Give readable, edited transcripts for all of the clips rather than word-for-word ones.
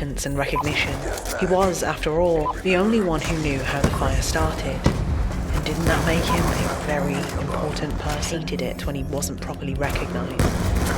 and recognition. He was, after all, the only one who knew how the fire started. And didn't that make him a very important person? Hated it when he wasn't properly recognised.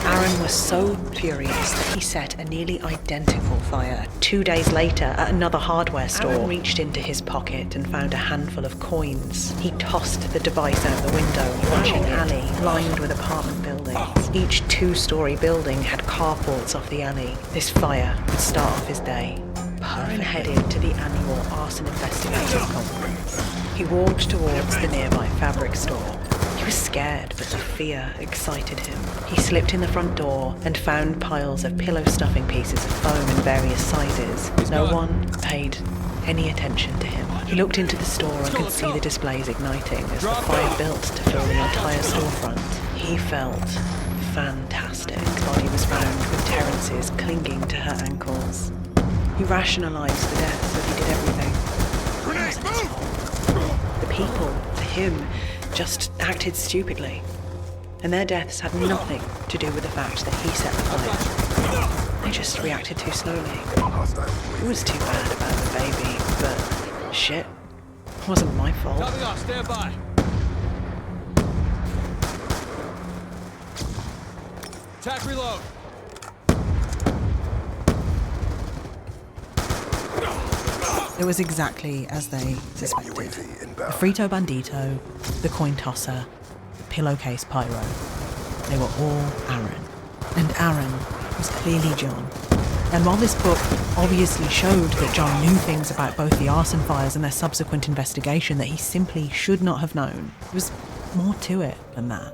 Aaron was so furious that he set a nearly identical fire 2 days later at another hardware store. Aaron reached into his pocket and found a handful of coins. He tossed the device out the window, watching an alley lined with apartment buildings. Each 2-story building had carports off the alley. This fire would start off his day. Aaron headed to the annual Arson Investigators Conference. He walked towards the nearby fabric store. He was scared, but the fear excited him. He slipped in the front door and found piles of pillow stuffing pieces of foam in various sizes. No one paid any attention to him. He looked into the store and could see the displays igniting as the fire built to fill the entire storefront. He felt fantastic. His body was found with Terence's clinging to her ankles. He rationalised the deaths, but he did everything. It wasn't his fault. The people, to him, just acted stupidly. And their deaths had nothing to do with the fact that he set the fire. They just reacted too slowly. It was too bad about the baby, but shit, it wasn't my fault. Coming off, stand by. Attack reload. It was exactly as they suspected. The Frito Bandito, the coin tosser, the pillowcase pyro. They were all Aaron. And Aaron was clearly John. And while this book obviously showed that John knew things about both the arson fires and their subsequent investigation that he simply should not have known, there was more to it than that.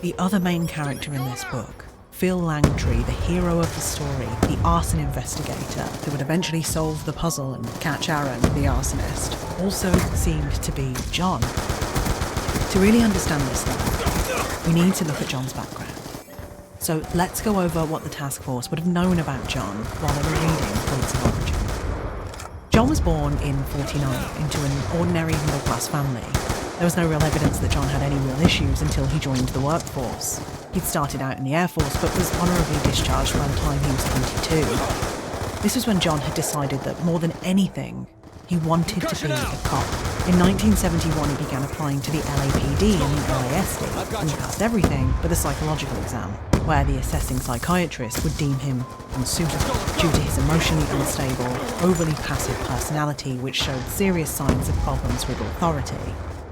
The other main character in this book, Phil Langtry, the hero of the story, the arson investigator who would eventually solve the puzzle and catch Aaron, the arsonist, also seemed to be John. To really understand this though, we need to look at John's background. So let's go over what the task force would have known about John while they were reading Points of Origin. John was born in 1949 into an ordinary middle-class family. There was no real evidence that John had any real issues until he joined the workforce. He'd started out in the Air Force but was honourably discharged by the time he was 22. This was when John had decided that more than anything, he wanted to be a cop. In 1971 he began applying to the LAPD and the LASD, and he passed everything but the psychological exam, where the assessing psychiatrist would deem him unsuitable due to his emotionally unstable, overly passive personality which showed serious signs of problems with authority.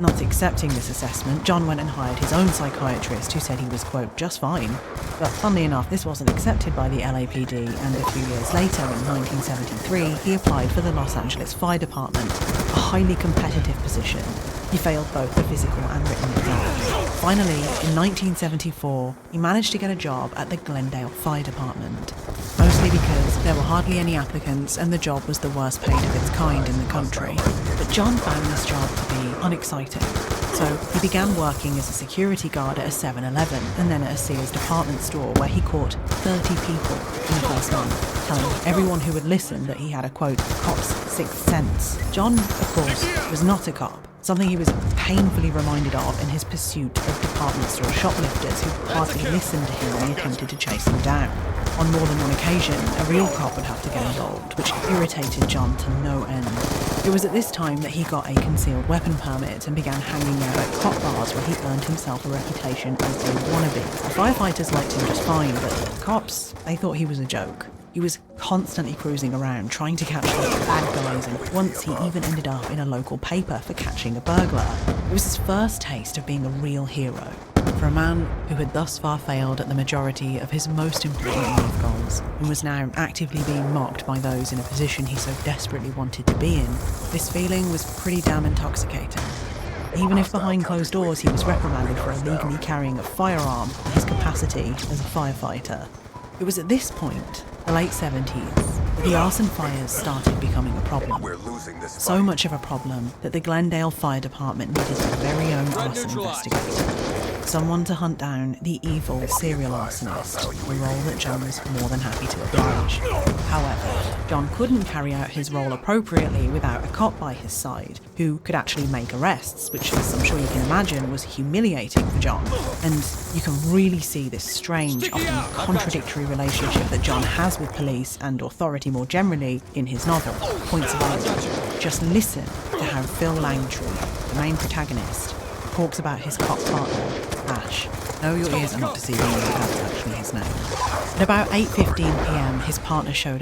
Not accepting this assessment, John went and hired his own psychiatrist who said he was, quote, just fine. But funnily enough, this wasn't accepted by the LAPD, and a few years later, in 1973, he applied for the Los Angeles Fire Department, a highly competitive position. He failed both the physical and written exams. Finally, in 1974, he managed to get a job at the Glendale Fire Department, mostly because there were hardly any applicants and the job was the worst paid of its kind in the country. But John found this job to be unexciting, so he began working as a security guard at a 7-Eleven and then at a Sears department store where he caught 30 people in the first month, telling everyone who would listen that he had a, quote, cop's sixth sense. John, of course, was not a cop, something he was painfully reminded of in his pursuit of department store shoplifters who hardly listened to him when he attempted to chase them down. On more than one occasion, a real cop would have to get involved, which irritated John to no end. It was at this time that he got a concealed weapon permit and began hanging out at cop bars where he earned himself a reputation as a wannabe. The firefighters liked him just fine, but the cops, they thought he was a joke. He was constantly cruising around trying to catch the bad guys, and once he even ended up in a local paper for catching a burglar. It was his first taste of being a real hero. For a man who had thus far failed at the majority of his most important life goals and was now actively being mocked by those in a position he so desperately wanted to be in, this feeling was pretty damn intoxicating. Even if behind closed doors he was reprimanded for illegally carrying a firearm in his capacity as a firefighter. It was at this point, the late 70s, that the arson fires started becoming a problem. So much of a problem that the Glendale Fire Department needed their very own arson investigator. someone to hunt down the evil serial arsonist, a role that John was more than happy to oblige. However, John couldn't carry out his role appropriately without a cop by his side, who could actually make arrests, which, as I'm sure you can imagine, was humiliating for John. And you can really see this strange, often contradictory relationship that John has with police and authority more generally in his novel, Points of Honor. Just listen to how Phil Langtry, the main protagonist, talks about his cop partner, Ash. No, your ears are not deceiving you, that's actually his name. At about 8:15 p.m, his partner showed